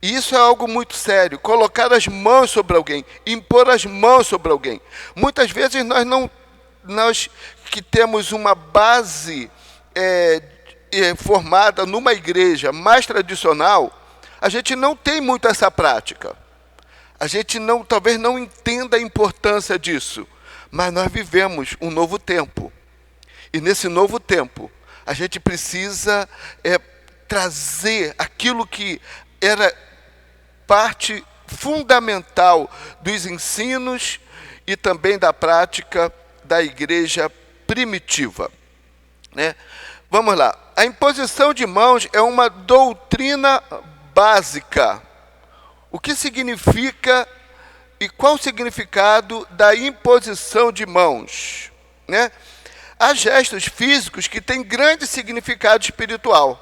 E isso é algo muito sério, colocar as mãos sobre alguém, impor as mãos sobre alguém. Muitas vezes nós que temos uma base formada numa igreja mais tradicional, a gente não tem muito essa prática. A gente talvez não entenda a importância disso, mas nós vivemos um novo tempo. E nesse novo tempo, a gente precisa trazer aquilo que era parte fundamental dos ensinos e também da prática da igreja primitiva, né? Vamos lá. A imposição de mãos é uma doutrina básica. O que significa e qual o significado da imposição de mãos, né? Há gestos físicos que têm grande significado espiritual.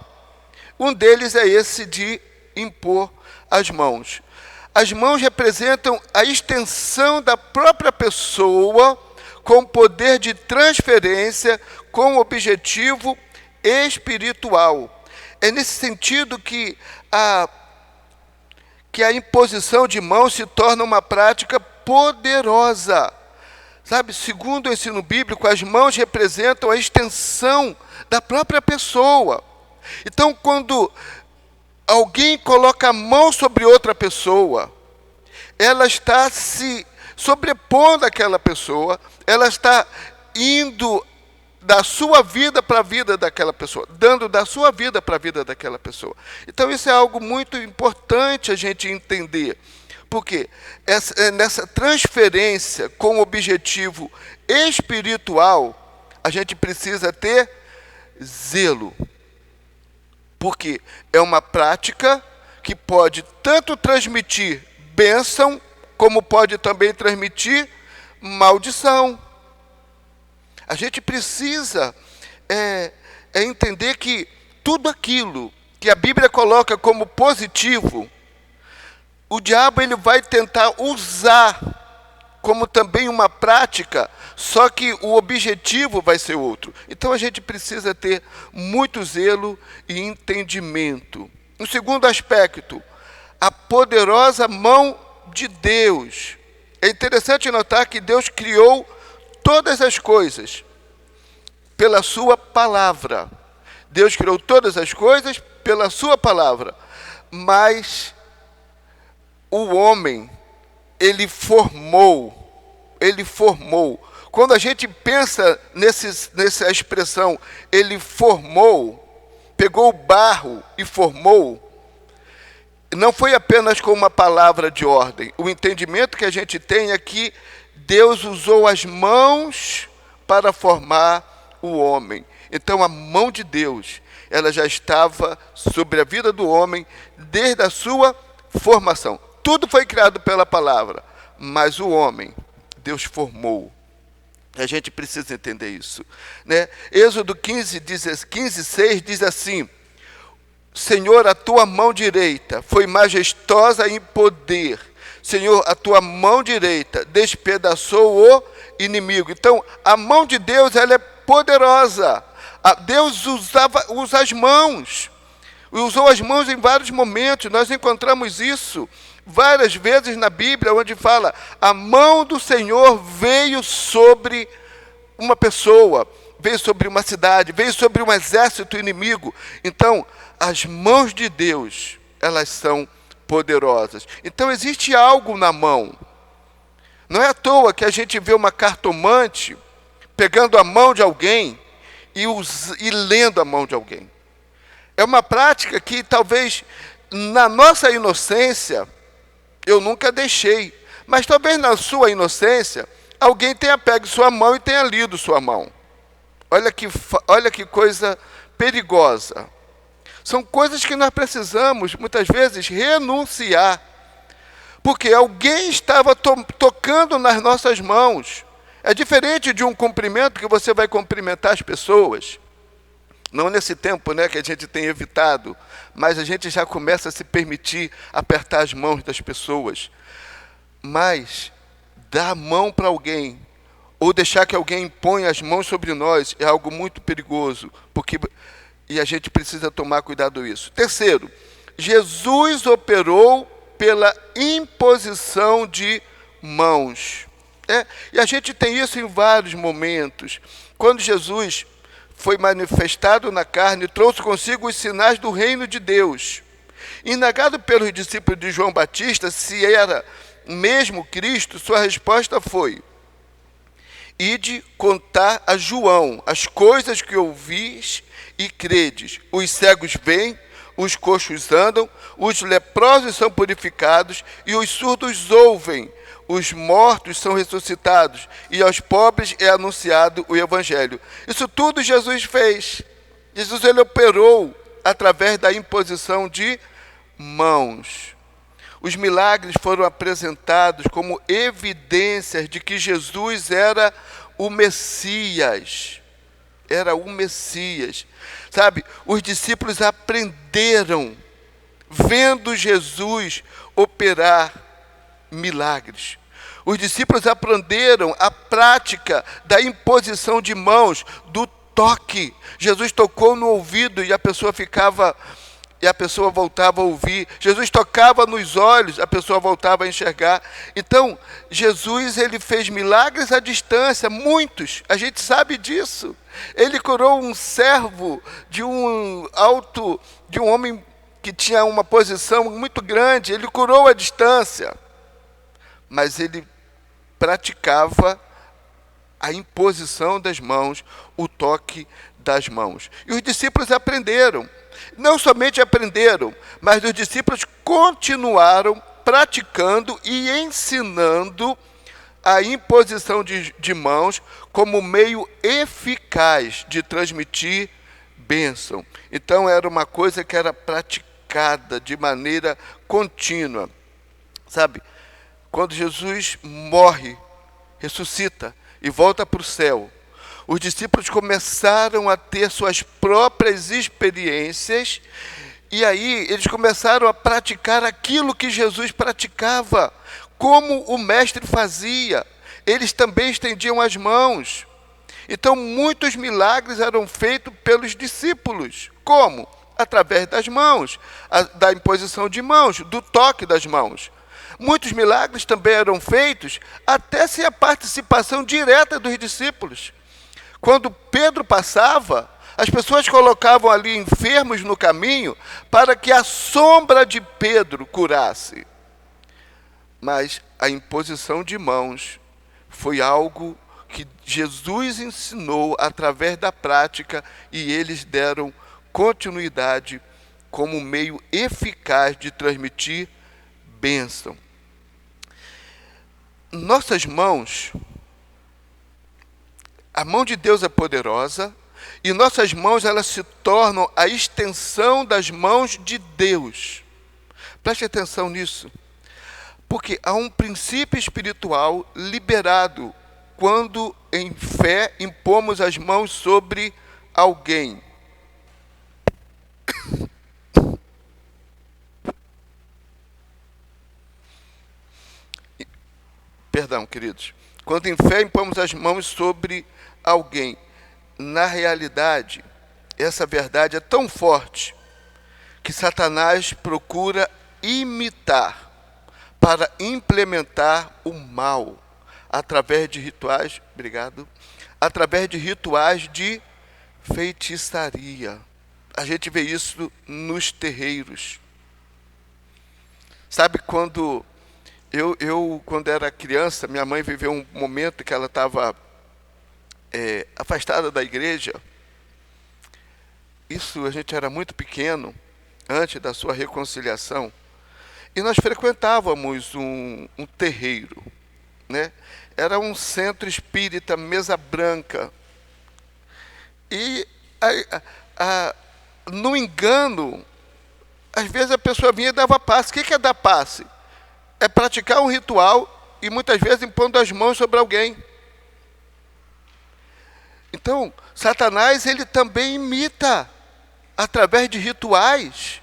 Um deles é esse de impor as mãos. As mãos representam a extensão da própria pessoa com poder de transferência com objetivo espiritual. É nesse sentido que a imposição de mãos se torna uma prática poderosa. Sabe, segundo o ensino bíblico, as mãos representam a extensão da própria pessoa. Então, quando alguém coloca a mão sobre outra pessoa, ela está se sobrepondo àquela pessoa, ela está indo da sua vida para a vida daquela pessoa, dando da sua vida para a vida daquela pessoa. Então isso é algo muito importante a gente entender, porque nessa transferência com objetivo espiritual, a gente precisa ter zelo. Porque é uma prática que pode tanto transmitir bênção, como pode também transmitir maldição. A gente precisa entender que tudo aquilo que a Bíblia coloca como positivo, o diabo ele vai tentar usar como também uma prática, só que o objetivo vai ser outro. Então a gente precisa ter muito zelo e entendimento. Um segundo aspecto, a poderosa mão de Deus. É interessante notar que Deus criou todas as coisas pela sua palavra. Deus criou todas as coisas pela sua palavra. Mas o homem, ele formou. Quando a gente pensa nessa expressão, ele formou, pegou o barro e formou, não foi apenas com uma palavra de ordem. O entendimento que a gente tem é que Deus usou as mãos para formar o homem. Então a mão de Deus, ela já estava sobre a vida do homem desde a sua formação. Tudo foi criado pela palavra, mas o homem, Deus formou. A gente precisa entender isso, né? Êxodo 15:6 diz assim: Senhor, a tua mão direita foi majestosa em poder. Senhor, a tua mão direita despedaçou o inimigo. Então, a mão de Deus, ela é poderosa. Deus usa as mãos. Usou as mãos em vários momentos. Nós encontramos isso várias vezes na Bíblia, onde fala, a mão do Senhor veio sobre uma pessoa, veio sobre uma cidade, veio sobre um exército inimigo. Então, as mãos de Deus, elas são poderosas. Então, existe algo na mão. Não é à toa que a gente vê uma cartomante pegando a mão de alguém e lendo a mão de alguém. É uma prática que talvez, na nossa inocência, eu nunca deixei. Mas talvez na sua inocência, alguém tenha pego sua mão e tenha lido sua mão. Olha que coisa perigosa. São coisas que nós precisamos, muitas vezes, renunciar. Porque alguém estava tocando nas nossas mãos. É diferente de um cumprimento que você vai cumprimentar as pessoas. Não nesse tempo, né, que a gente tem evitado, mas a gente já começa a se permitir apertar as mãos das pessoas. Mas dar a mão para alguém, ou deixar que alguém imponha as mãos sobre nós, é algo muito perigoso, e a gente precisa tomar cuidado com isso. Terceiro, Jesus operou pela imposição de mãos. E a gente tem isso em vários momentos. Quando Jesus foi manifestado na carne, trouxe consigo os sinais do reino de Deus. Indagado pelos discípulos de João Batista se era mesmo Cristo, sua resposta foi: ide contar a João as coisas que ouvis e credes. Os cegos veem, os coxos andam, os leprosos são purificados e os surdos ouvem. Os mortos são ressuscitados e aos pobres é anunciado o evangelho. Isso tudo Jesus fez. Jesus, ele operou através da imposição de mãos. Os milagres foram apresentados como evidências de que Jesus era o Messias. Era o Messias. Sabe, os discípulos aprenderam, vendo Jesus operar milagres. Os discípulos aprenderam a prática da imposição de mãos, do toque. Jesus tocou no ouvido e a pessoa voltava a ouvir. Jesus tocava nos olhos, a pessoa voltava a enxergar. Então, Jesus, ele fez milagres à distância, muitos, a gente sabe disso. Ele curou um servo de um homem que tinha uma posição muito grande, ele curou à distância. Mas ele praticava a imposição das mãos, o toque das mãos. E os discípulos aprenderam. Não somente aprenderam, mas os discípulos continuaram praticando e ensinando a imposição de mãos como meio eficaz de transmitir bênção. Então era uma coisa que era praticada de maneira contínua. Sabe, quando Jesus morre, ressuscita e volta para o céu, os discípulos começaram a ter suas próprias experiências, e aí eles começaram a praticar aquilo que Jesus praticava, como o mestre fazia. Eles também estendiam as mãos. Então, muitos milagres eram feitos pelos discípulos. Como? Através das mãos, da imposição de mãos, do toque das mãos. Muitos milagres também eram feitos até sem a participação direta dos discípulos. Quando Pedro passava, as pessoas colocavam ali enfermos no caminho para que a sombra de Pedro curasse. Mas a imposição de mãos foi algo que Jesus ensinou através da prática e eles deram continuidade como meio eficaz de transmitir bênção. Nossas mãos, a mão de Deus é poderosa e nossas mãos, elas se tornam a extensão das mãos de Deus. Preste atenção nisso, porque há um princípio espiritual liberado quando em fé impomos as mãos sobre alguém. Perdão, queridos. Quando em fé impomos as mãos sobre alguém, na realidade, essa verdade é tão forte que Satanás procura imitar para implementar o mal através de rituais, através de rituais de feitiçaria. A gente vê isso nos terreiros. Sabe, quando quando era criança, minha mãe viveu um momento que ela estava afastada da igreja. Isso, a gente era muito pequeno, antes da sua reconciliação. E nós frequentávamos um terreiro, né? Era um centro espírita, mesa branca. E, no engano, às vezes a pessoa vinha e dava passe. O que é dar passe? É praticar um ritual e muitas vezes impondo as mãos sobre alguém. Então, Satanás, ele também imita através de rituais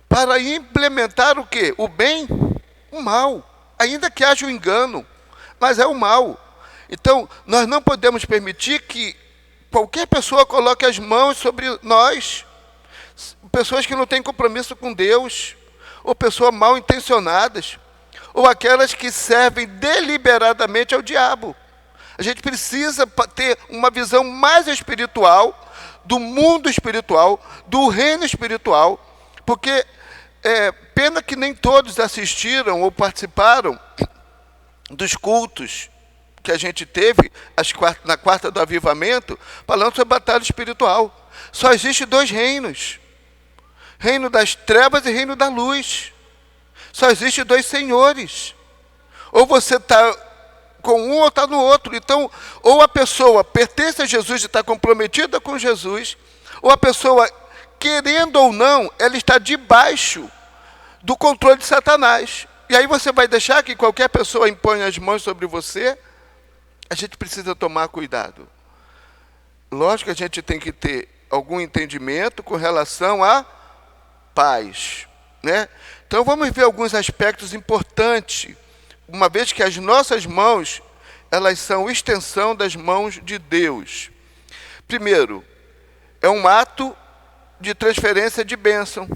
para implementar o quê? O bem, o mal. Ainda que haja o engano, mas é o mal. Então, nós não podemos permitir que qualquer pessoa coloque as mãos sobre nós. pessoas que não têm compromisso com Deus, ou pessoas mal intencionadas, ou aquelas que servem deliberadamente ao diabo. A gente precisa ter uma visão mais espiritual, do mundo espiritual, do reino espiritual, porque pena que nem todos assistiram ou participaram dos cultos que a gente teve na quarta do avivamento, falando sobre batalha espiritual. Só existe 2 reinos: reino das trevas e reino da luz. Só existe 2 senhores. Ou você está com um ou está no outro. Então, ou a pessoa pertence a Jesus e está comprometida com Jesus, ou a pessoa, querendo ou não, ela está debaixo do controle de Satanás. E aí você vai deixar que qualquer pessoa imponha as mãos sobre você? A gente precisa tomar cuidado. Lógico que a gente tem que ter algum entendimento com relação à paz, né? Então vamos ver alguns aspectos importantes, uma vez que as nossas mãos, elas são extensão das mãos de Deus. Primeiro, é um ato de transferência de bênção.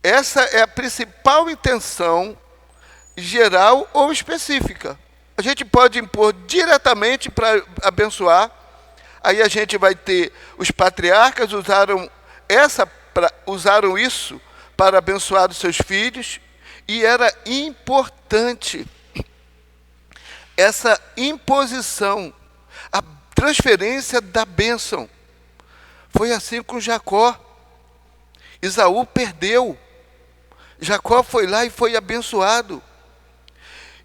Essa é a principal intenção, geral ou específica. A gente pode impor diretamente para abençoar. Aí a gente vai ter, os patriarcas usaram isso para abençoar os seus filhos, e era importante essa imposição, a transferência da bênção. Foi assim com Jacó. Esaú perdeu. Jacó foi lá e foi abençoado.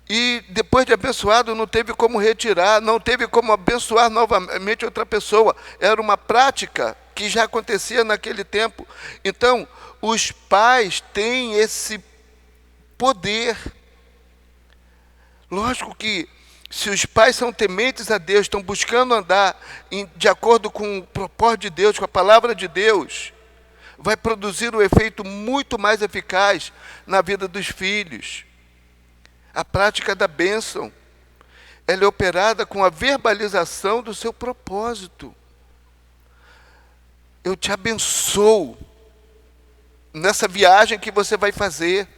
E depois de abençoado, não teve como retirar, não teve como abençoar novamente outra pessoa. Era uma prática que já acontecia naquele tempo. Então, os pais têm esse poder. Lógico que, se os pais são tementes a Deus, estão buscando andar de acordo com o propósito de Deus, com a palavra de Deus, vai produzir um efeito muito mais eficaz na vida dos filhos. A prática da bênção, ela é operada com a verbalização do seu propósito. Eu te abençoo nessa viagem que você vai fazer.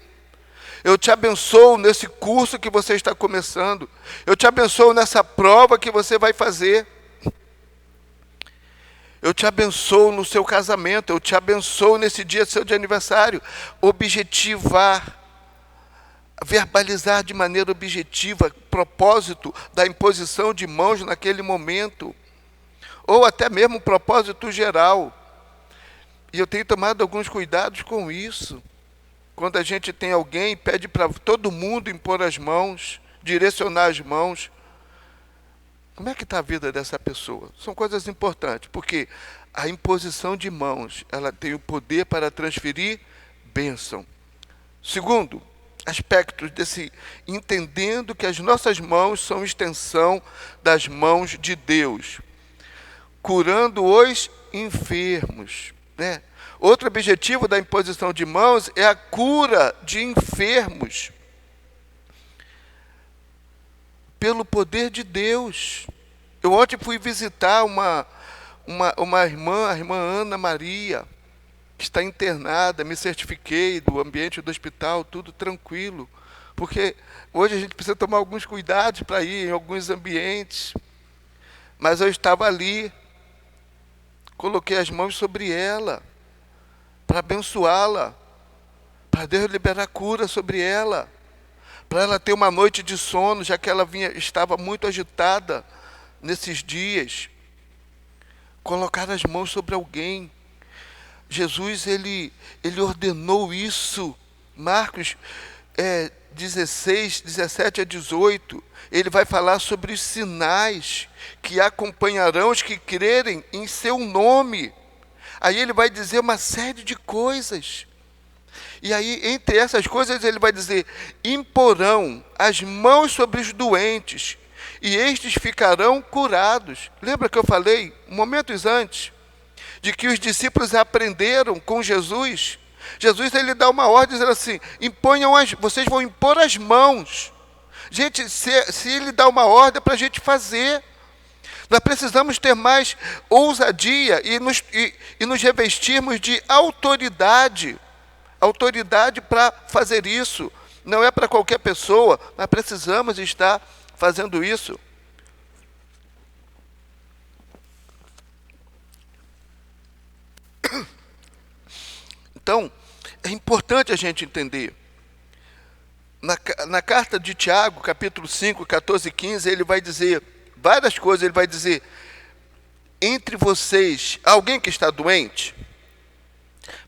Eu te abençoo nesse curso que você está começando. Eu te abençoo nessa prova que você vai fazer. Eu te abençoo no seu casamento. Eu te abençoo nesse dia seu de aniversário. Objetivar. Verbalizar de maneira objetiva, propósito da imposição de mãos naquele momento. Ou até mesmo um propósito geral. E eu tenho tomado alguns cuidados com isso. Quando a gente tem alguém, pede para todo mundo impor as mãos, direcionar as mãos. Como é que está a vida dessa pessoa? São coisas importantes, porque a imposição de mãos, ela tem o poder para transferir bênção. Segundo aspecto desse, entendendo que as nossas mãos são extensão das mãos de Deus, curando os enfermos, né? Outro objetivo da imposição de mãos é a cura de enfermos pelo poder de Deus. Eu ontem fui visitar uma irmã, a irmã Ana Maria, que está internada. Me certifiquei do ambiente do hospital, tudo tranquilo, porque hoje a gente precisa tomar alguns cuidados para ir em alguns ambientes. Mas eu estava ali, coloquei as mãos sobre ela, para abençoá-la, para Deus liberar cura sobre ela, para ela ter uma noite de sono, já que ela estava muito agitada nesses dias. Colocar as mãos sobre alguém. Jesus, ele ordenou isso. Marcos 16, 17 a 18, ele vai falar sobre os sinais que acompanharão os que crerem em seu nome. Aí ele vai dizer uma série de coisas. E aí, entre essas coisas, ele vai dizer: imporão as mãos sobre os doentes, e estes ficarão curados. Lembra que eu falei, momentos antes, de que os discípulos aprenderam com Jesus? Jesus, ele dá uma ordem, dizendo assim: vocês vão impor as mãos. Gente, se ele dá uma ordem, é para a gente fazer. Nós precisamos ter mais ousadia e nos revestirmos de autoridade. Autoridade para fazer isso. Não é para qualquer pessoa. Nós precisamos estar fazendo isso. Então, é importante a gente entender. Na carta de Tiago, capítulo 5, 14 e 15, ele vai dizer várias coisas. Ele vai dizer, entre vocês, alguém que está doente,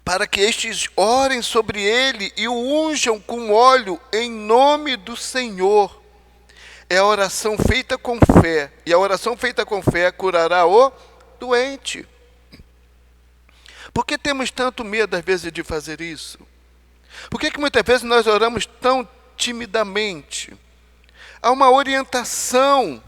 para que estes orem sobre ele e o unjam com óleo em nome do Senhor. É a oração feita com fé. E a oração feita com fé curará o doente. Por que temos tanto medo, às vezes, de fazer isso? Por que muitas vezes nós oramos tão timidamente? Há uma orientação,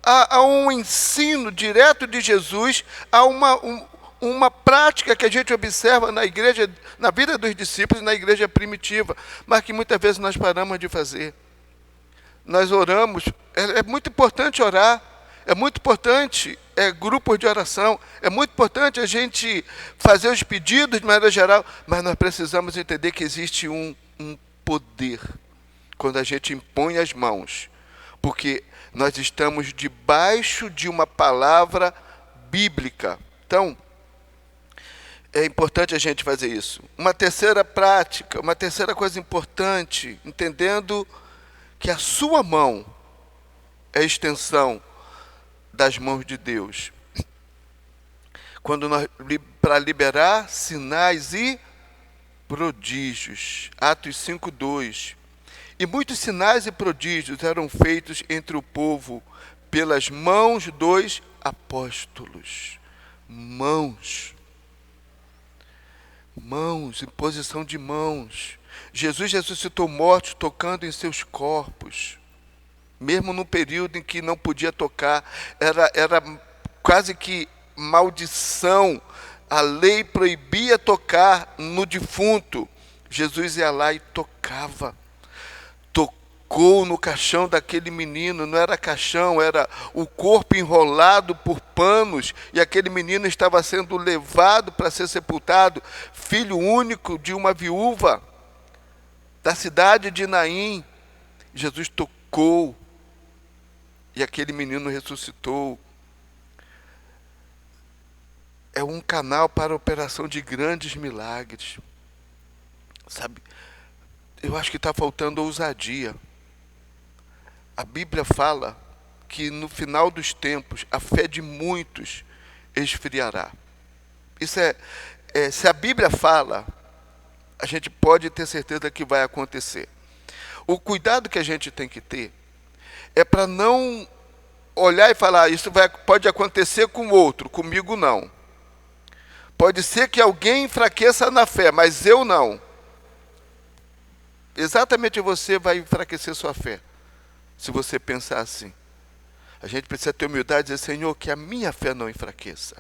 há um ensino direto de Jesus, há uma prática que a gente observa na igreja, na vida dos discípulos, na igreja primitiva, mas que muitas vezes nós paramos de fazer. Nós oramos, é muito importante orar, é muito importante grupos de oração, é muito importante a gente fazer os pedidos de maneira geral, mas nós precisamos entender que existe um poder quando a gente impõe as mãos, porque nós estamos debaixo de uma palavra bíblica. Então, é importante a gente fazer isso. Uma terceira prática, uma terceira coisa importante, entendendo que a sua mão é a extensão das mãos de Deus. Para liberar sinais e prodígios. Atos 5:2. E muitos sinais e prodígios eram feitos entre o povo pelas mãos dos apóstolos. Mãos, imposição de mãos. Jesus ressuscitou mortos tocando em seus corpos, mesmo no período em que não podia tocar, era quase que maldição, a lei proibia tocar no defunto. Jesus ia lá e tocava, tocou no caixão daquele menino, não era caixão, era o corpo enrolado por panos, e aquele menino estava sendo levado para ser sepultado, filho único de uma viúva da cidade de Naim. Jesus tocou, e aquele menino ressuscitou. É um canal para a operação de grandes milagres. Sabe, eu acho que está faltando ousadia. A Bíblia fala que no final dos tempos, a fé de muitos esfriará. Isso se a Bíblia fala, a gente pode ter certeza que vai acontecer. O cuidado que a gente tem que ter é para não olhar e falar, isso pode acontecer com o outro, comigo não. Pode ser que alguém enfraqueça na fé, mas eu não. Exatamente você vai enfraquecer sua fé, se você pensar assim. A gente precisa ter humildade e dizer, Senhor, que a minha fé não enfraqueça.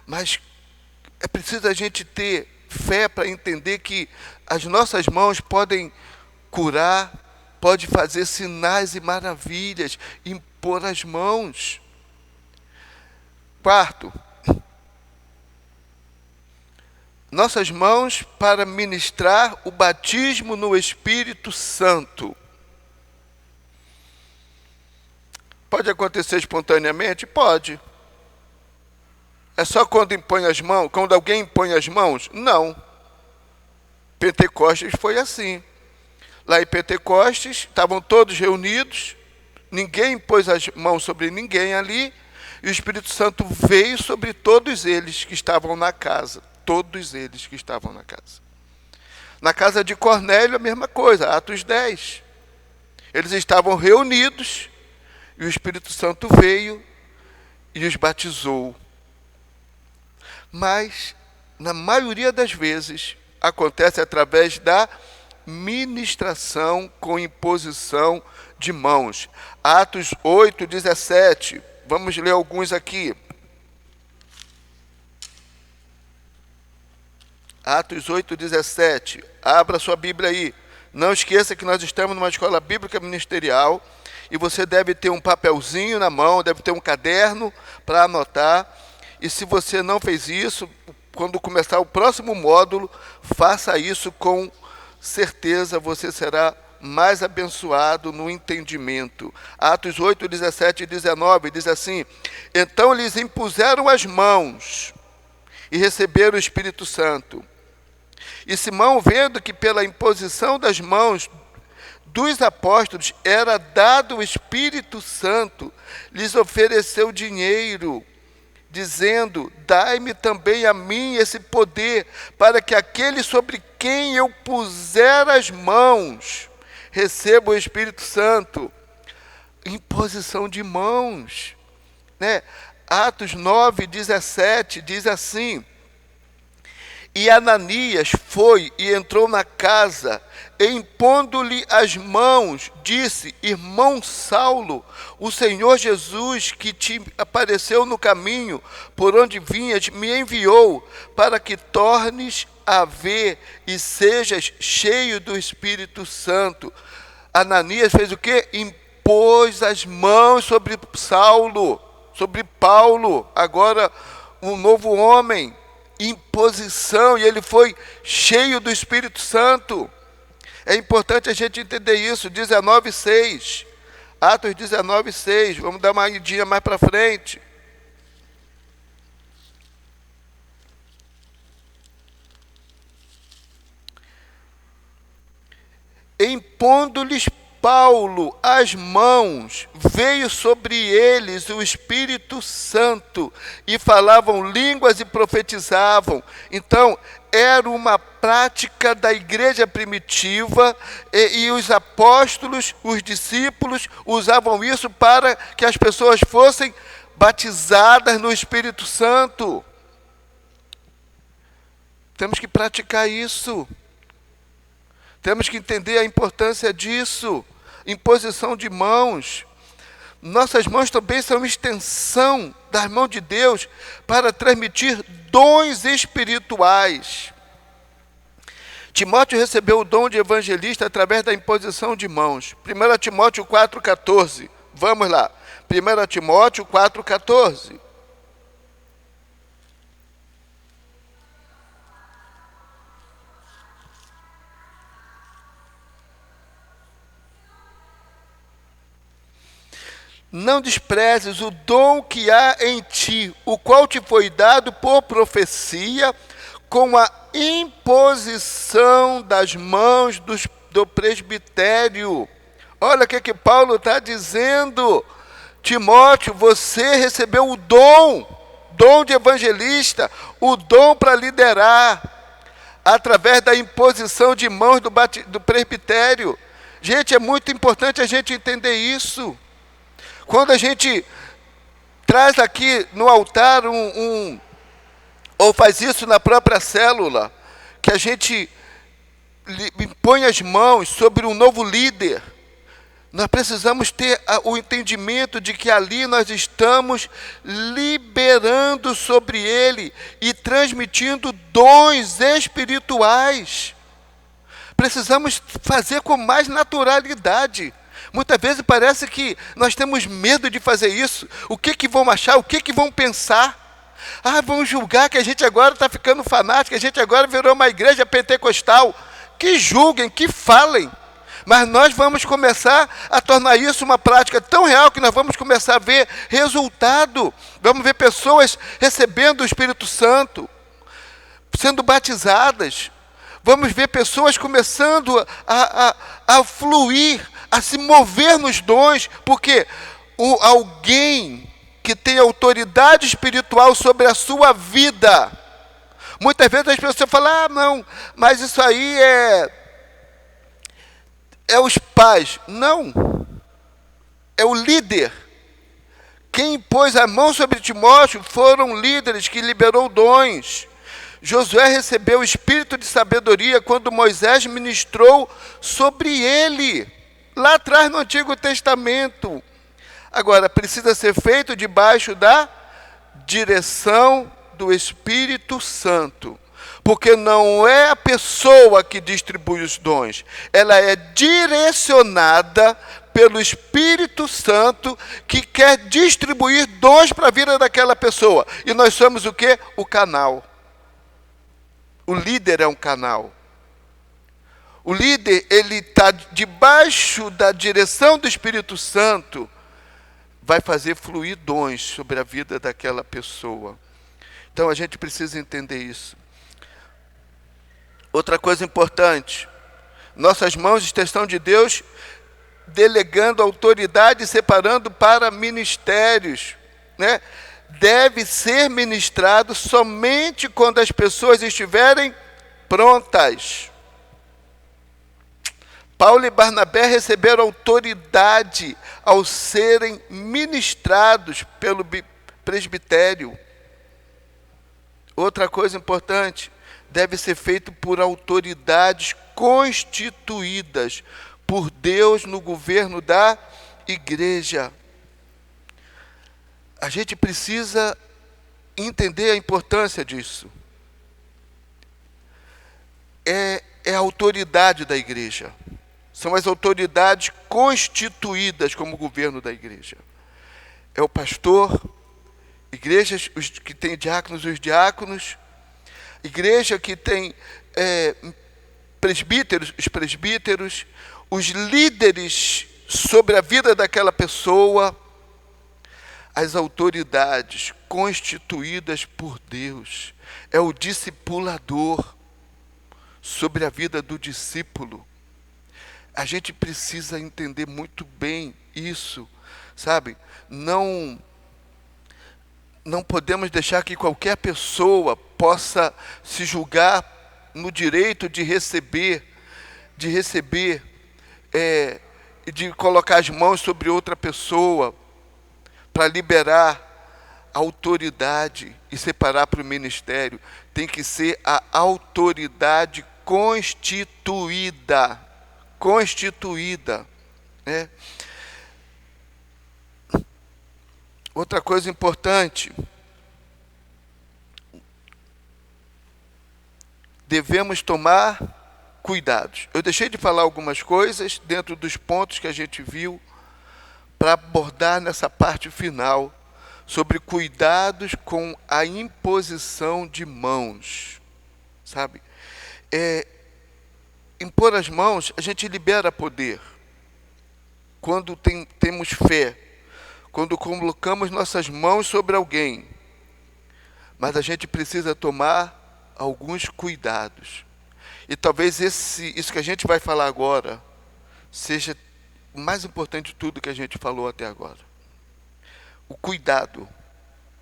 Mas é preciso a gente ter fé para entender que as nossas mãos podem curar, pode fazer sinais e maravilhas, impor as mãos. Quarto, nossas mãos para ministrar o batismo no Espírito Santo. Pode acontecer espontaneamente? Pode. É só quando impõe as mãos, quando alguém impõe as mãos? Não. Pentecostes foi assim. Lá em Pentecostes, estavam todos reunidos, ninguém impôs as mãos sobre ninguém ali, e o Espírito Santo veio sobre todos eles que estavam na casa. Todos eles que estavam na casa. Na casa de Cornélio, a mesma coisa, Atos 10. Eles estavam reunidos, e o Espírito Santo veio e os batizou. Mas, na maioria das vezes, acontece através da ministração com imposição de mãos. Atos 8:17. Vamos ler alguns aqui. Atos 8:17. Abra sua Bíblia aí. Não esqueça que nós estamos numa escola bíblica ministerial e você deve ter um papelzinho na mão, deve ter um caderno para anotar. E se você não fez isso, quando começar o próximo módulo, faça isso com certeza, você será mais abençoado no entendimento. Atos 8, 17 e 19 diz assim: então lhes impuseram as mãos e receberam o Espírito Santo. E Simão, vendo que pela imposição das mãos dos apóstolos era dado o Espírito Santo, lhes ofereceu dinheiro, dizendo: dai-me também a mim esse poder, para que aquele sobre quem eu puser as mãos receba o Espírito Santo. Imposição de mãos, né? Atos 9, 17 diz assim: e Ananias foi e entrou na casa, e impondo-lhe as mãos, disse: irmão Saulo, o Senhor Jesus, que te apareceu no caminho por onde vinhas, me enviou para que tornes a ver e sejas cheio do Espírito Santo. Ananias fez o quê? Impôs as mãos sobre Saulo, sobre Paulo, agora um novo homem. Imposição, e ele foi cheio do Espírito Santo. É importante a gente entender isso. 19:6, Atos 19:6, vamos dar uma idinha mais para frente. Impondo-lhes Paulo as mãos, veio sobre eles o Espírito Santo, e falavam línguas e profetizavam. Então, era uma prática da igreja primitiva, e os apóstolos, os discípulos, usavam isso para que as pessoas fossem batizadas no Espírito Santo. Temos que praticar isso. Temos que entender a importância disso. Imposição de mãos. Nossas mãos também são extensão das mãos de Deus para transmitir dons espirituais. Timóteo recebeu o dom de evangelista através da imposição de mãos. 1 Timóteo 4,14. Vamos lá. 1 Timóteo 4,14. Não desprezes o dom que há em ti, o qual te foi dado por profecia, com a imposição das mãos do presbitério. Olha o que Paulo está dizendo. Timóteo, você recebeu o dom de evangelista, o dom para liderar, através da imposição de mãos do presbitério. Gente, é muito importante a gente entender isso. Quando a gente traz aqui no altar ou faz isso na própria célula, que a gente impõe as mãos sobre um novo líder, nós precisamos ter o entendimento de que ali nós estamos liberando sobre ele e transmitindo dons espirituais. Precisamos fazer com mais naturalidade. Muitas vezes parece que nós temos medo de fazer isso. O que vão achar? O que vão pensar? Vão julgar que a gente agora está ficando fanático, que a gente agora virou uma igreja pentecostal. Que julguem, que falem. Mas nós vamos começar a tornar isso uma prática tão real que nós vamos começar a ver resultado. Vamos ver pessoas recebendo o Espírito Santo, sendo batizadas. Vamos ver pessoas começando a fluir, a se mover nos dons, porque alguém que tem autoridade espiritual sobre a sua vida, muitas vezes as pessoas falam: não, mas isso aí é os pais. Não, é o líder. Quem pôs a mão sobre Timóteo foram líderes que liberou dons. Josué recebeu o espírito de sabedoria quando Moisés ministrou sobre ele, lá atrás no Antigo Testamento. Agora, precisa ser feito debaixo da direção do Espírito Santo, porque não é a pessoa que distribui os dons, ela é direcionada pelo Espírito Santo, que quer distribuir dons para a vida daquela pessoa. E nós somos o quê? O canal. O líder é um canal. O líder, ele está debaixo da direção do Espírito Santo, vai fazer fluir dons sobre a vida daquela pessoa. Então a gente precisa entender isso. Outra coisa importante, nossas mãos estão de Deus, delegando autoridade e separando para ministérios, né? Deve ser ministrado somente quando as pessoas estiverem prontas. Paulo e Barnabé receberam autoridade ao serem ministrados pelo presbitério. Outra coisa importante, deve ser feito por autoridades constituídas por Deus no governo da igreja. A gente precisa entender a importância disso. É a autoridade da igreja. São as autoridades constituídas como governo da igreja. É o pastor, igrejas os que têm diáconos, os diáconos, igreja que tem presbíteros, os presbíteros, os líderes sobre a vida daquela pessoa, as autoridades constituídas por Deus. É o discipulador sobre a vida do discípulo. A gente precisa entender muito bem isso, sabe? Não podemos deixar que qualquer pessoa possa se julgar no direito de receber, e de colocar as mãos sobre outra pessoa para liberar a autoridade e separar para o ministério. Tem que ser a autoridade constituída, né? Outra coisa importante, devemos tomar cuidados. Eu deixei de falar algumas coisas dentro dos pontos que a gente viu para abordar nessa parte final sobre cuidados com a imposição de mãos, sabe? Impor as mãos, a gente libera poder. Quando temos fé, quando colocamos nossas mãos sobre alguém, mas a gente precisa tomar alguns cuidados. E talvez isso que a gente vai falar agora seja o mais importante de tudo que a gente falou até agora. O cuidado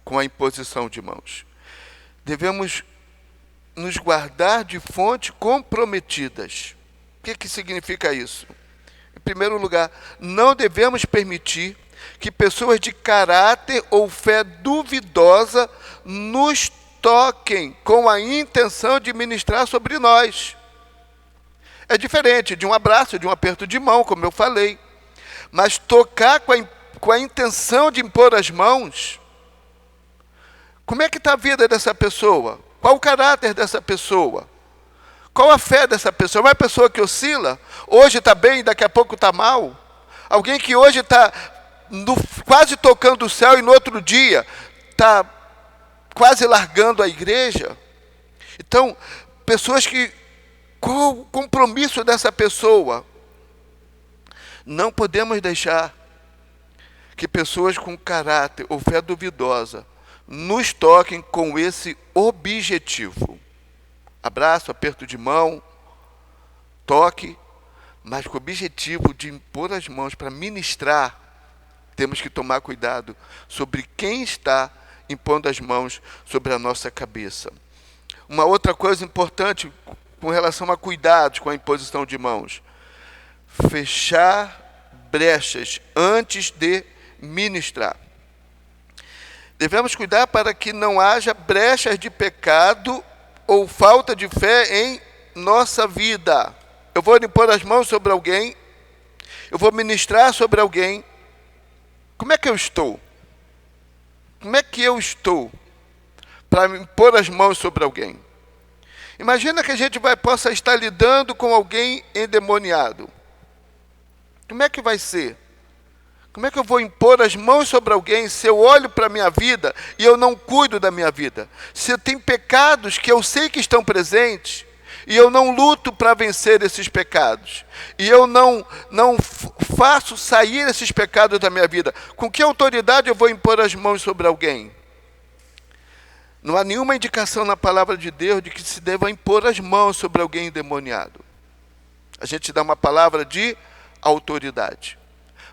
com a imposição de mãos. Devemos nos guardar de fontes comprometidas. O que significa isso? Em primeiro lugar, não devemos permitir que pessoas de caráter ou fé duvidosa nos toquem com a intenção de ministrar sobre nós. É diferente de um abraço, de um aperto de mão, como eu falei. Mas tocar com a intenção de impor as mãos, como é que está a vida dessa pessoa? Qual o caráter dessa pessoa? Qual a fé dessa pessoa? É uma pessoa que oscila? Hoje está bem, daqui a pouco está mal? Alguém que hoje está quase tocando o céu e no outro dia está quase largando a igreja? Então, pessoas que... Qual o compromisso dessa pessoa? Não podemos deixar que pessoas com caráter ou fé duvidosa nos toquem com esse objetivo. Abraço, aperto de mão, toque, mas com o objetivo de impor as mãos para ministrar. Temos que tomar cuidado sobre quem está impondo as mãos sobre a nossa cabeça. Uma outra coisa importante com relação a cuidados com a imposição de mãos: fechar brechas antes de ministrar. Devemos cuidar para que não haja brechas de pecado ou falta de fé em nossa vida. Eu vou impor as mãos sobre alguém, eu vou ministrar sobre alguém. Como é que eu estou? Como é que eu estou para impor as mãos sobre alguém? Imagina que a gente possa estar lidando com alguém endemoniado. Como é que vai ser? Como é que eu vou impor as mãos sobre alguém se eu olho para a minha vida e eu não cuido da minha vida? Se eu tenho pecados que eu sei que estão presentes e eu não luto para vencer esses pecados, e eu não faço sair esses pecados da minha vida, com que autoridade eu vou impor as mãos sobre alguém? Não há nenhuma indicação na palavra de Deus de que se deva impor as mãos sobre alguém endemoniado. A gente dá uma palavra de autoridade.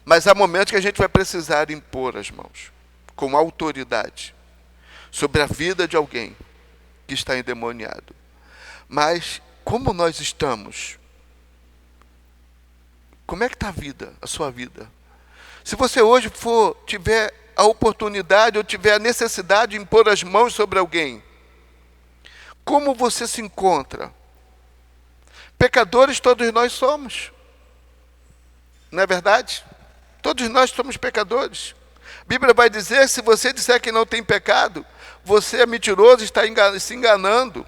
Mas há momentos que a gente vai precisar impor as mãos, com autoridade, sobre a vida de alguém que está endemoniado. Mas como nós estamos? Como é que está a vida, a sua vida? Se você hoje tiver a oportunidade ou tiver a necessidade de impor as mãos sobre alguém, como você se encontra? Pecadores todos nós somos. Não é verdade? Todos nós somos pecadores. A Bíblia vai dizer, se você disser que não tem pecado, você é mentiroso, está se enganando.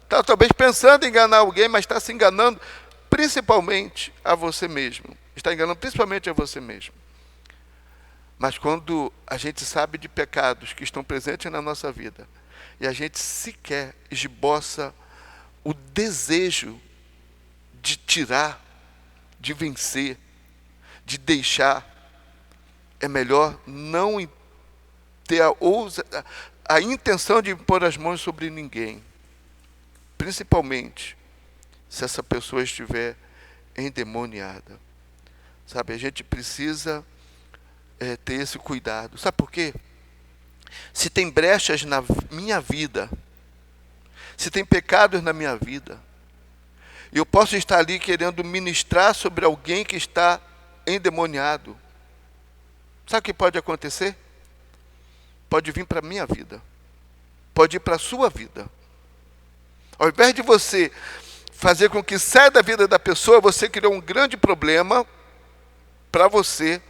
Está talvez pensando em enganar alguém, mas está se enganando principalmente a você mesmo. Está enganando principalmente a você mesmo. Mas quando a gente sabe de pecados que estão presentes na nossa vida, e a gente sequer esboça o desejo de tirar, de vencer, de deixar, é melhor não ter a intenção de impor as mãos sobre ninguém. Principalmente se essa pessoa estiver endemoniada. Sabe, a gente precisa ter esse cuidado. Sabe por quê? Se tem brechas na minha vida, se tem pecados na minha vida, eu posso estar ali querendo ministrar sobre alguém que está endemoniado. Sabe o que pode acontecer? Pode vir para a minha vida. Pode ir para a sua vida. Ao invés de você fazer com que saia da vida da pessoa, você criou um grande problema para você,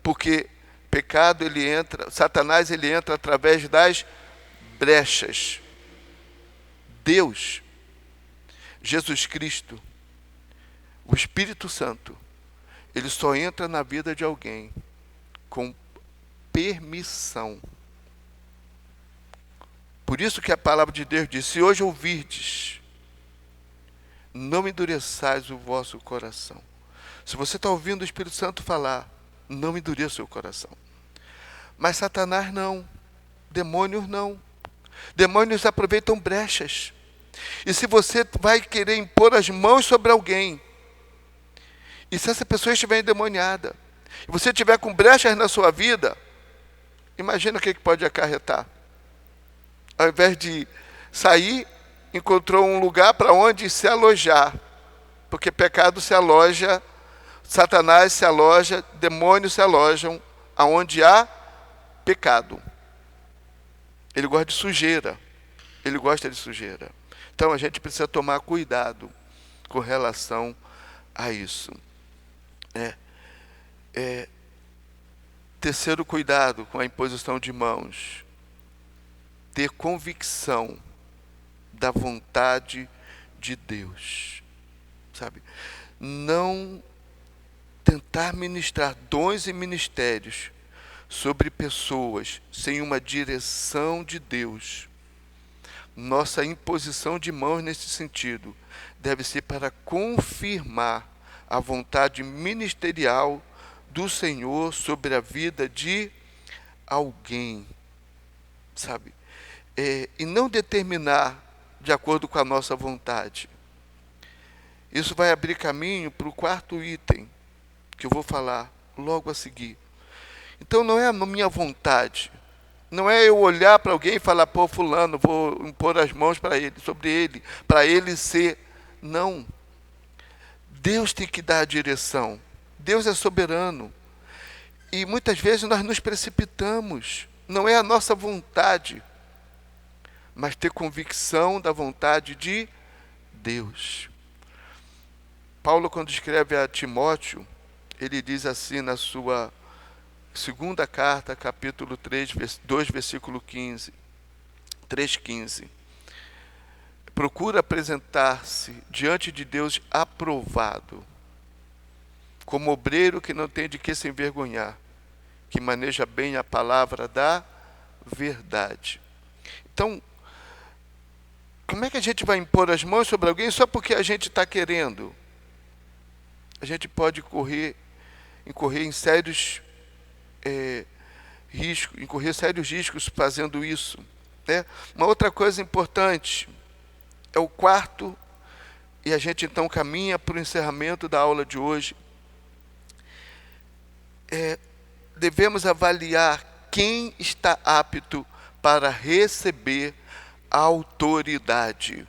porque pecado, Satanás ele entra através das brechas. Deus, Jesus Cristo, o Espírito Santo, ele só entra na vida de alguém com permissão. Por isso que a palavra de Deus diz, se hoje ouvirdes, não endureçais o vosso coração. Se você está ouvindo o Espírito Santo falar, não endureça o seu coração. Mas Satanás não, demônios não. Demônios aproveitam brechas. E se você vai querer impor as mãos sobre alguém, e se essa pessoa estiver endemoniada, e você estiver com brechas na sua vida, imagina o que pode acarretar. Ao invés de sair, encontrou um lugar para onde se alojar. Porque pecado se aloja, Satanás se aloja, demônios se alojam aonde há pecado. Ele gosta de sujeira. Ele gosta de sujeira. Então a gente precisa tomar cuidado com relação a isso. Terceiro cuidado com a imposição de mãos. Ter convicção da vontade de Deus. Sabe? Não tentar ministrar dons e ministérios sobre pessoas sem uma direção de Deus. Nossa imposição de mãos nesse sentido deve ser para confirmar a vontade ministerial do Senhor sobre a vida de alguém, sabe? E não determinar de acordo com a nossa vontade. Isso vai abrir caminho para o quarto item, que eu vou falar logo a seguir. Então não é a minha vontade, não é eu olhar para alguém e falar, pô, fulano, vou impor as mãos sobre ele, para ele ser. Não. Deus tem que dar a direção. Deus é soberano. E muitas vezes nós nos precipitamos. Não é a nossa vontade, mas ter convicção da vontade de Deus. Paulo, quando escreve a Timóteo, ele diz assim na sua segunda carta, capítulo 2, versículo 15, 3,15. Procura apresentar-se diante de Deus aprovado, como obreiro que não tem de que se envergonhar, que maneja bem a palavra da verdade. Então, como é que a gente vai impor as mãos sobre alguém só porque a gente está querendo? A gente pode incorrer em sérios riscos fazendo isso, né? Uma outra coisa importante é o quarto, e a gente então caminha para o encerramento da aula de hoje. Devemos avaliar quem está apto para receber a autoridade.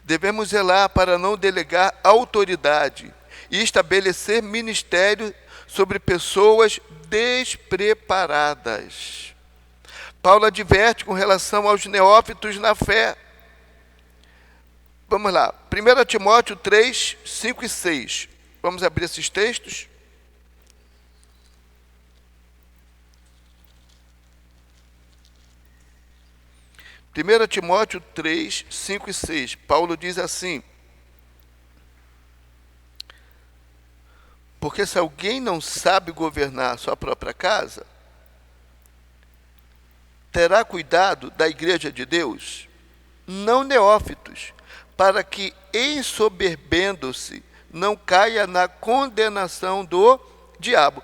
Devemos zelar para não delegar autoridade e estabelecer ministério sobre pessoas despreparadas. Paulo adverte com relação aos neófitos na fé. Vamos lá, 1 Timóteo 3, 5 e 6. Vamos abrir esses textos. Primeira Timóteo 3, 5 e 6. Paulo diz assim: porque se alguém não sabe governar a sua própria casa, terá cuidado da igreja de Deus, não neófitos, para que, ensoberbendo-se, não caia na condenação do diabo.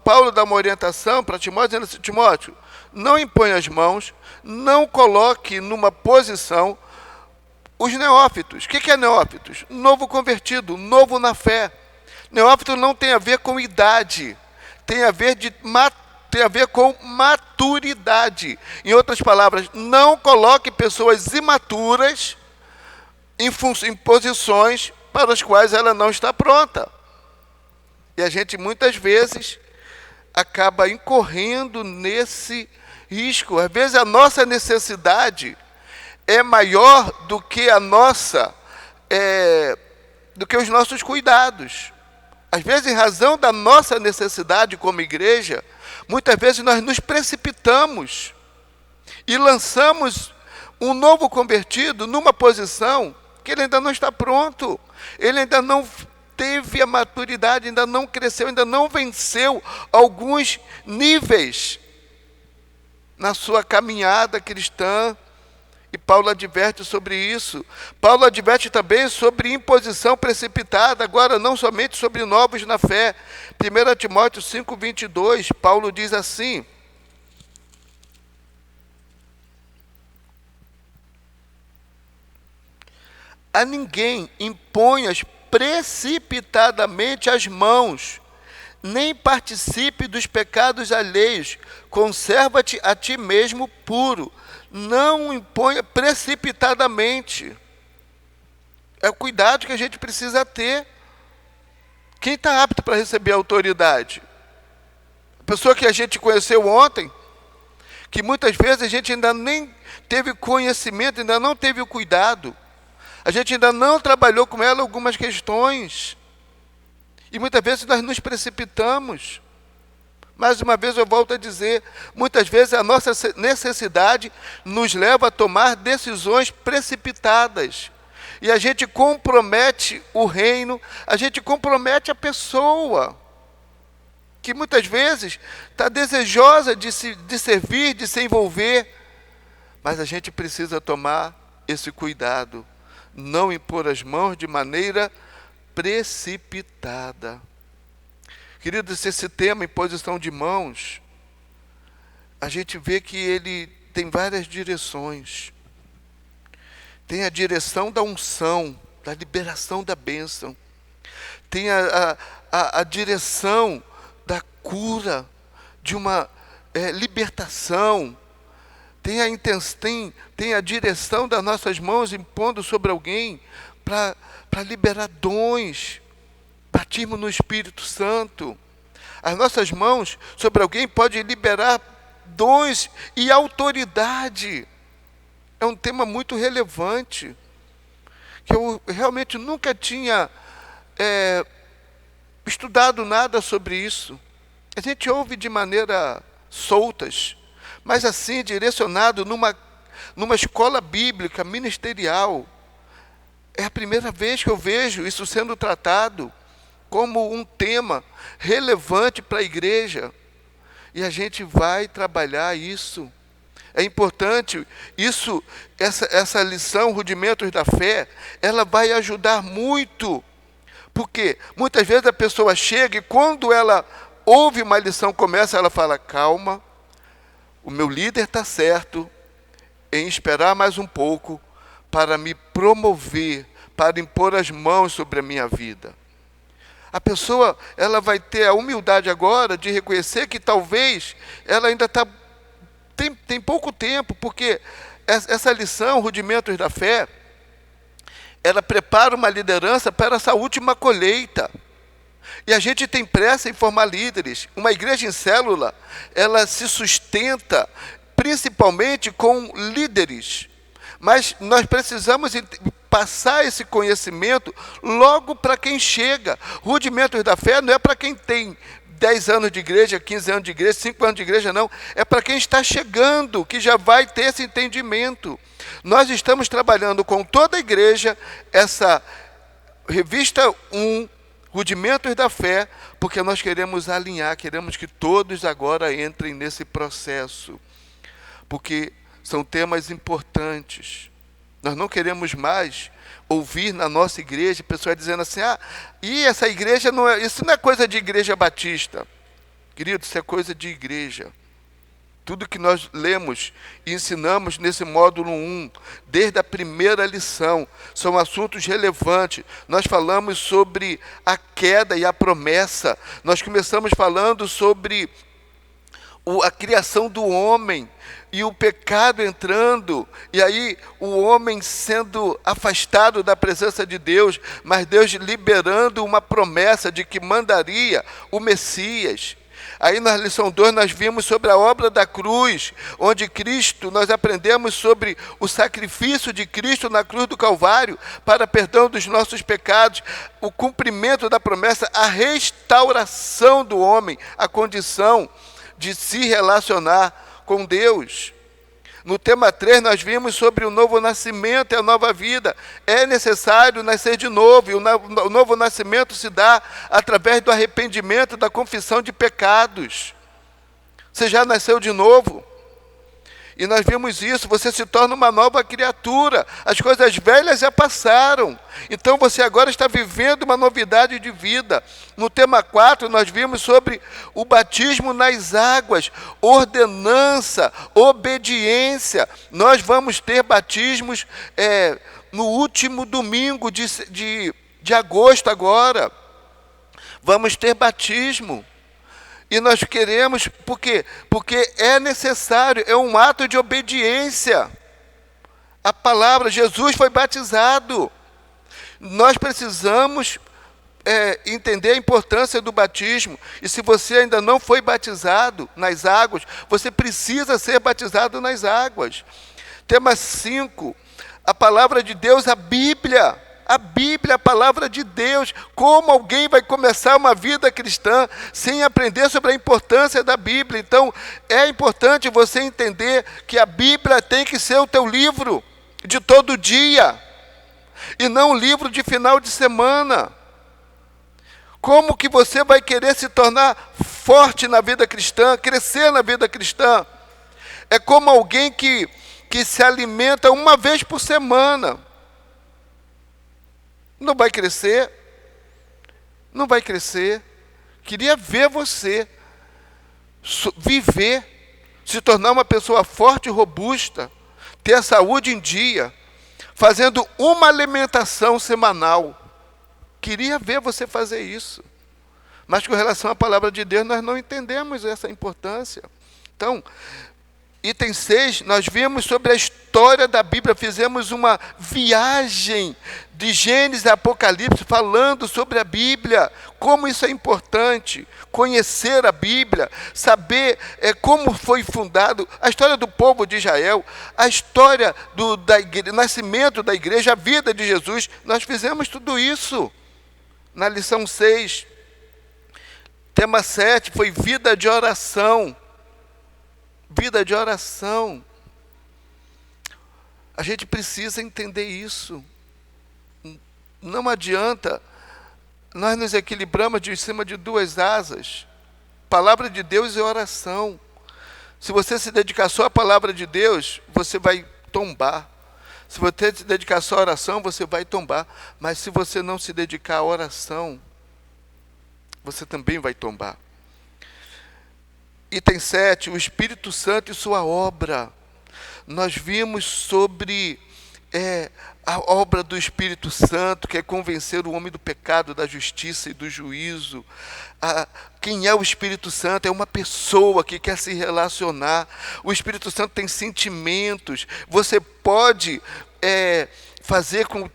Paulo dá uma orientação para Timóteo, dizendo assim: Timóteo, não impõe as mãos, não coloque numa posição os neófitos. O que é neófitos? Novo convertido, novo na fé. Neófito não tem a ver com idade, tem a ver com maturidade. Em outras palavras, não coloque pessoas imaturas em posições para as quais ela não está pronta. E a gente muitas vezes acaba incorrendo nesse risco. Às vezes a nossa necessidade é maior do que do que os nossos cuidados. Às vezes, em razão da nossa necessidade como igreja, muitas vezes nós nos precipitamos e lançamos um novo convertido numa posição que ele ainda não está pronto, ele ainda não teve a maturidade, ainda não cresceu, ainda não venceu alguns níveis na sua caminhada cristã. E Paulo adverte sobre isso. Paulo adverte também sobre imposição precipitada, agora não somente sobre novos na fé. 1 Timóteo 5, 22, Paulo diz assim: a ninguém imponhas precipitadamente as mãos, nem participe dos pecados alheios, conserva-te a ti mesmo puro. Não imponha precipitadamente. É o cuidado que a gente precisa ter. Quem está apto para receber a autoridade? A pessoa que a gente conheceu ontem, que muitas vezes a gente ainda nem teve conhecimento, ainda não teve o cuidado. A gente ainda não trabalhou com ela algumas questões. E muitas vezes nós nos precipitamos. Mais uma vez eu volto a dizer, muitas vezes a nossa necessidade nos leva a tomar decisões precipitadas. E a gente compromete o reino, a gente compromete a pessoa, que muitas vezes está desejosa de servir, de se envolver. Mas a gente precisa tomar esse cuidado, não impor as mãos de maneira precipitada. Queridos, esse tema, imposição de mãos, a gente vê que ele tem várias direções. Tem a direção da unção, da liberação da bênção. Tem a direção da cura, de uma libertação. Tem a direção das nossas mãos impondo sobre alguém para liberar dons, batismo no Espírito Santo. As nossas mãos sobre alguém pode liberar dons e autoridade. É um tema muito relevante, que eu realmente nunca tinha estudado nada sobre isso. A gente ouve de maneira soltas, mas assim, direcionado numa escola bíblica, ministerial. É a primeira vez que eu vejo isso sendo tratado como um tema relevante para a igreja. E a gente vai trabalhar isso. É importante, essa lição, Rudimentos da Fé, ela vai ajudar muito. Porque muitas vezes a pessoa chega e quando ela ouve uma lição, ela fala, calma, o meu líder está certo em esperar mais um pouco para me promover, para impor as mãos sobre a minha vida. A pessoa, ela vai ter a humildade agora de reconhecer que talvez ela ainda tem pouco tempo, porque essa lição, Rudimentos da Fé, ela prepara uma liderança para essa última colheita. E a gente tem pressa em formar líderes. Uma igreja em célula, ela se sustenta principalmente com líderes. Mas nós precisamos passar esse conhecimento logo para quem chega. Rudimentos da Fé não é para quem tem 10 anos de igreja, 15 anos de igreja, 5 anos de igreja, não. É para quem está chegando, que já vai ter esse entendimento. Nós estamos trabalhando com toda a igreja, essa revista 1, Rudimentos da Fé, porque nós queremos alinhar, queremos que todos agora entrem nesse processo. Porque são temas importantes. Nós não queremos mais ouvir na nossa igreja pessoas dizendo assim, e essa igreja isso não é coisa de igreja batista. Querido, isso é coisa de igreja. Tudo que nós lemos e ensinamos nesse módulo 1, desde a primeira lição, são assuntos relevantes. Nós falamos sobre a queda e a promessa. Nós começamos falando sobre a criação do homem e o pecado entrando, e aí o homem sendo afastado da presença de Deus, mas Deus liberando uma promessa de que mandaria o Messias. Aí na lição 2 nós vimos sobre a obra da cruz, onde Cristo, nós aprendemos sobre o sacrifício de Cristo na cruz do Calvário, para perdão dos nossos pecados, o cumprimento da promessa, a restauração do homem, a condição de se relacionar com Deus. No tema 3 nós vimos sobre o novo nascimento e a nova vida. É necessário nascer de novo, e o novo nascimento se dá através do arrependimento, da confissão de pecados. Você já nasceu de novo? E nós vimos isso, você se torna uma nova criatura. As coisas velhas já passaram. Então você agora está vivendo uma novidade de vida. No tema 4 nós vimos sobre o batismo nas águas, ordenança, obediência. Nós vamos ter batismos no último domingo de agosto agora. Vamos ter batismo. E nós queremos, por quê? Porque é necessário, é um ato de obediência. A palavra, Jesus foi batizado. Nós precisamos entender a importância do batismo. E se você ainda não foi batizado nas águas, você precisa ser batizado nas águas. Tema 5, a palavra de Deus, a Bíblia. A Bíblia, a palavra de Deus. Como alguém vai começar uma vida cristã sem aprender sobre a importância da Bíblia? Então, é importante você entender que a Bíblia tem que ser o teu livro de todo dia, e não um livro de final de semana. Como que você vai querer se tornar forte na vida cristã, crescer na vida cristã? É como alguém que se alimenta uma vez por semana. Não vai crescer, não vai crescer. Queria ver você viver, se tornar uma pessoa forte e robusta, ter a saúde em dia, fazendo uma alimentação semanal. Queria ver você fazer isso. Mas com relação à palavra de Deus, nós não entendemos essa importância. Então, item 6, nós vimos sobre a história da Bíblia, fizemos uma viagem de Gênesis a Apocalipse, falando sobre a Bíblia, como isso é importante, conhecer a Bíblia, saber como foi fundado, a história do povo de Israel, a história do nascimento da igreja, a vida de Jesus. Nós fizemos tudo isso na lição 6. Tema 7 foi vida de oração. Vida de oração. A gente precisa entender isso. Não adianta, nós nos equilibramos de cima de duas asas. Palavra de Deus é oração. Se você se dedicar só à palavra de Deus, você vai tombar. Se você se dedicar só à oração, você vai tombar. Mas se você não se dedicar à oração, você também vai tombar. Item 7, o Espírito Santo e sua obra. Nós vimos sobre a obra do Espírito Santo, que é convencer o homem do pecado, da justiça e do juízo. Quem é o Espírito Santo? É uma pessoa que quer se relacionar. O Espírito Santo tem sentimentos. Você pode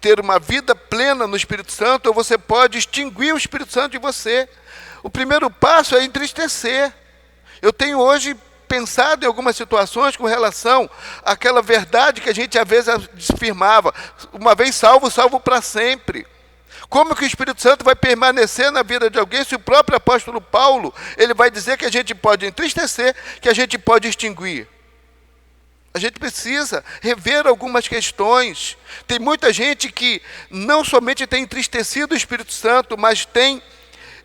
ter uma vida plena no Espírito Santo, ou você pode extinguir o Espírito Santo de você. O primeiro passo é entristecer. Eu tenho hoje pensado em algumas situações com relação àquela verdade que a gente às vezes afirmava: uma vez salvo, salvo para sempre. Como que o Espírito Santo vai permanecer na vida de alguém se o próprio apóstolo Paulo, ele vai dizer que a gente pode entristecer, que a gente pode extinguir? A gente precisa rever algumas questões. Tem muita gente que não somente tem entristecido o Espírito Santo, mas tem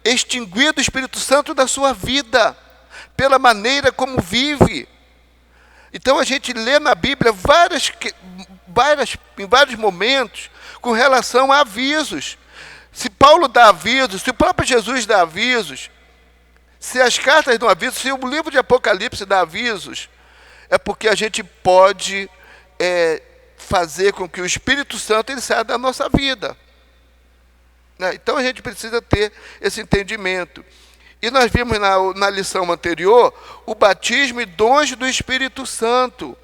extinguido o Espírito Santo da sua vida, pela maneira como vive. Então a gente lê na Bíblia em vários momentos com relação a avisos. Se Paulo dá avisos, se o próprio Jesus dá avisos, se as cartas dão avisos, se o livro de Apocalipse dá avisos, é porque a gente pode fazer com que o Espírito Santo ele saia da nossa vida. Então a gente precisa ter esse entendimento. E nós vimos na lição anterior o batismo e dons do Espírito Santo.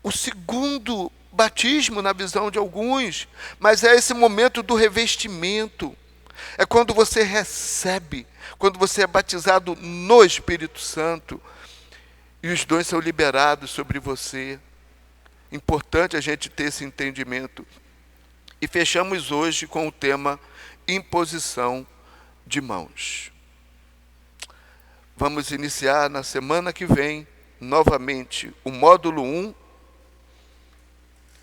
O segundo batismo na visão de alguns, mas é esse momento do revestimento. É quando você recebe, quando você é batizado no Espírito Santo e os dons são liberados sobre você. Importante a gente ter esse entendimento. E fechamos hoje com o tema imposição de mãos. Vamos iniciar na semana que vem, novamente, o módulo 1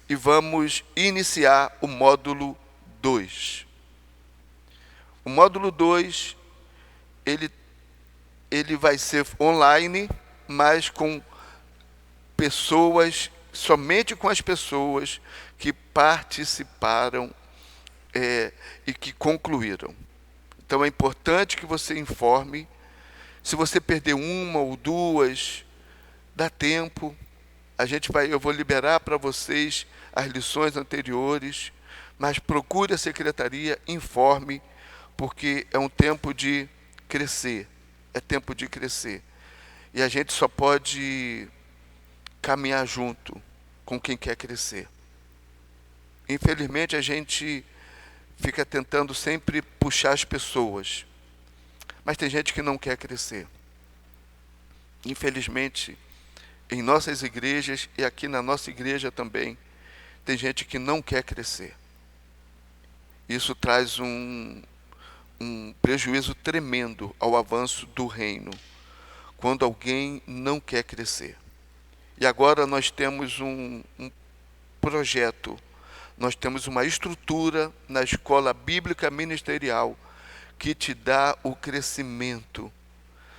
e vamos iniciar o módulo 2. O módulo 2, ele vai ser online, mas com pessoas, somente com as pessoas que participaram e que concluíram. Então é importante que você informe. Se você perder uma ou duas, dá tempo. Eu vou liberar para vocês as lições anteriores, mas procure a secretaria, informe, porque é um tempo de crescer. É tempo de crescer. E a gente só pode caminhar junto com quem quer crescer. Infelizmente, a gente fica tentando sempre puxar as pessoas. Mas tem gente que não quer crescer. Infelizmente, em nossas igrejas e aqui na nossa igreja também, tem gente que não quer crescer. Isso traz um prejuízo tremendo ao avanço do reino, quando alguém não quer crescer. E agora nós temos um projeto, nós temos uma estrutura na escola bíblica ministerial que te dá o crescimento.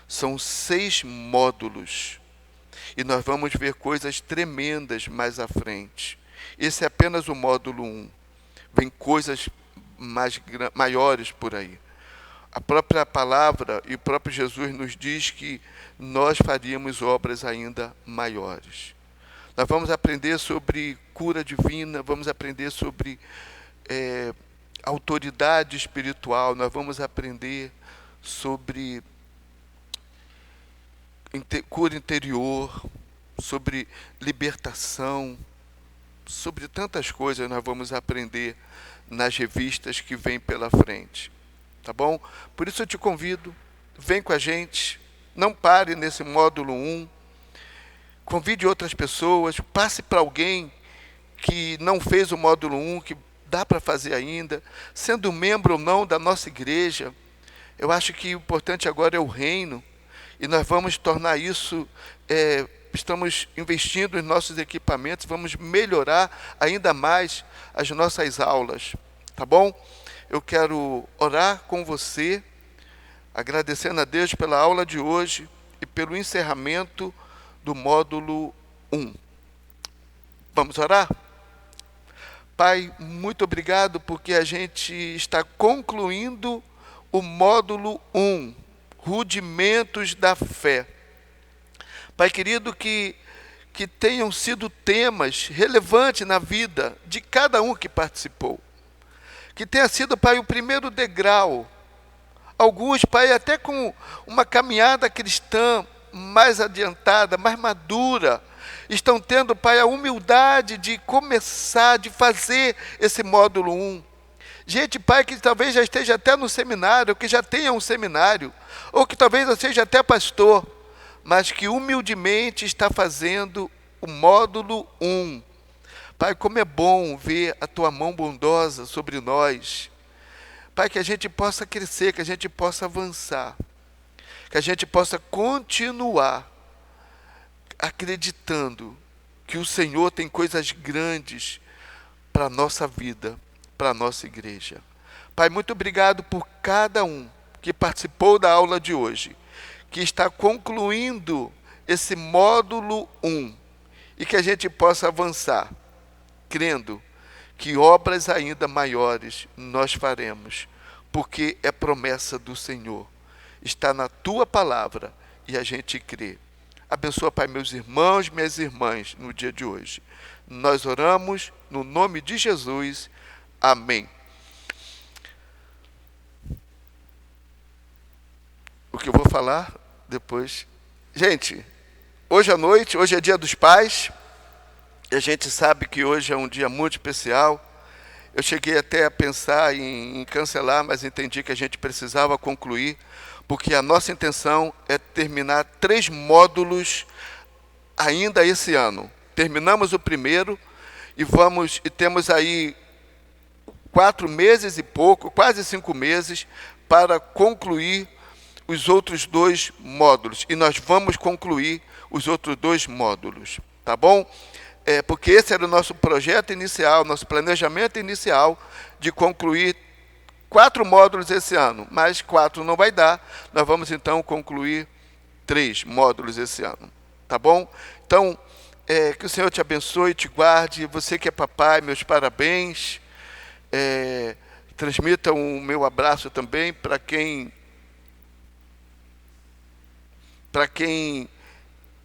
São 6 módulos. E nós vamos ver coisas tremendas mais à frente. Esse é apenas o módulo 1. Vem coisas maiores por aí. A própria palavra e o próprio Jesus nos diz que nós faríamos obras ainda maiores. Nós vamos aprender sobre cura divina, vamos aprender sobre autoridade espiritual, nós vamos aprender sobre cura interior, sobre libertação, sobre tantas coisas nós vamos aprender nas revistas que vêm pela frente. Tá bom? Por isso eu te convido, vem com a gente, não pare nesse módulo 1, convide outras pessoas, passe para alguém que não fez o módulo 1, que dá para fazer ainda, sendo membro ou não da nossa igreja. Eu acho que o importante agora é o reino, e nós vamos tornar isso, estamos investindo em nossos equipamentos, vamos melhorar ainda mais as nossas aulas, tá bom? Eu quero orar com você, agradecendo a Deus pela aula de hoje e pelo encerramento do módulo 1. Vamos orar? Pai, muito obrigado porque a gente está concluindo o módulo 1, Rudimentos da Fé. Pai querido, que tenham sido temas relevantes na vida de cada um que participou. Que tenha sido, Pai, o primeiro degrau. Alguns, Pai, até com uma caminhada cristã mais adiantada, mais madura, estão tendo, Pai, a humildade de começar, de fazer esse módulo 1. Gente, Pai, que talvez já esteja até no seminário, ou que já tenha um seminário, ou que talvez já seja até pastor, mas que humildemente está fazendo o módulo 1. Pai, como é bom ver a Tua mão bondosa sobre nós. Pai, que a gente possa crescer, que a gente possa avançar, que a gente possa continuar acreditando que o Senhor tem coisas grandes para a nossa vida, para a nossa igreja. Pai, muito obrigado por cada um que participou da aula de hoje, que está concluindo esse módulo 1, e que a gente possa avançar, crendo que obras ainda maiores nós faremos, porque é promessa do Senhor, está na Tua palavra, e a gente crê. Abençoa, Pai, meus irmãos, minhas irmãs, no dia de hoje. Nós oramos no nome de Jesus. Amém. O que eu vou falar depois. Gente, hoje à noite, hoje é dia dos pais, e a gente sabe que hoje é um dia muito especial. Eu cheguei até a pensar em cancelar, mas entendi que a gente precisava concluir, porque a nossa intenção é terminar 3 módulos ainda esse ano. Terminamos o primeiro e temos aí 4 meses e pouco, quase 5 meses, para concluir os outros 2 módulos. E nós vamos concluir os outros 2 módulos, tá bom? Porque esse era o nosso projeto inicial, nosso planejamento inicial de concluir 4 módulos esse ano, mas 4 não vai dar. Nós vamos então concluir 3 módulos esse ano, tá bom? Então, que o Senhor te abençoe e te guarde. Você que é papai, meus parabéns. Transmita o meu abraço também para quem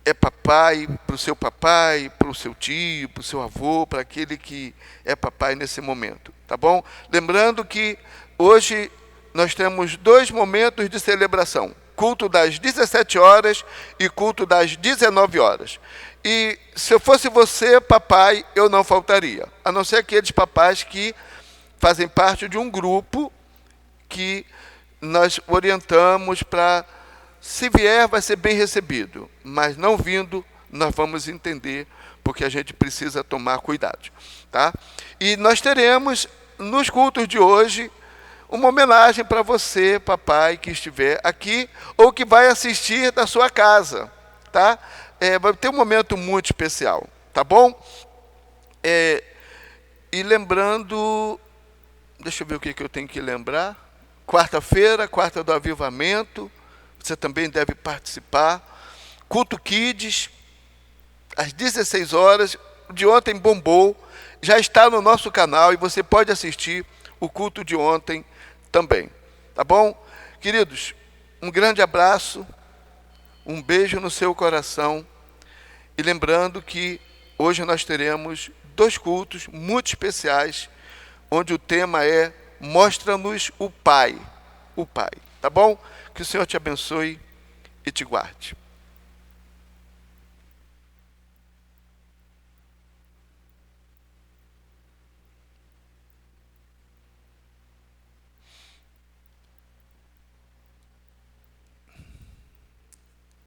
é papai, para o seu tio, para o seu avô, para aquele que é papai nesse momento, tá bom? Lembrando que hoje nós temos 2 momentos de celebração, culto das 17 horas e culto das 19 horas. E se eu fosse você, papai, eu não faltaria, a não ser aqueles papais que fazem parte de um grupo que nós orientamos para, se vier, vai ser bem recebido, mas não vindo, nós vamos entender, porque a gente precisa tomar cuidado, tá? E nós teremos, nos cultos de hoje, uma homenagem para você, papai, que estiver aqui, ou que vai assistir da sua casa, tá? Vai ter um momento muito especial, tá bom? E lembrando, deixa eu ver o que eu tenho que lembrar, quarta-feira, quarta do avivamento, você também deve participar. Culto Kids, às 16 horas, de ontem bombou, já está no nosso canal e você pode assistir o culto de ontem também, tá bom? Queridos, um grande abraço, um beijo no seu coração, e lembrando que hoje nós teremos 2 cultos muito especiais, onde o tema é Mostra-nos o Pai, tá bom? Que o Senhor te abençoe e te guarde.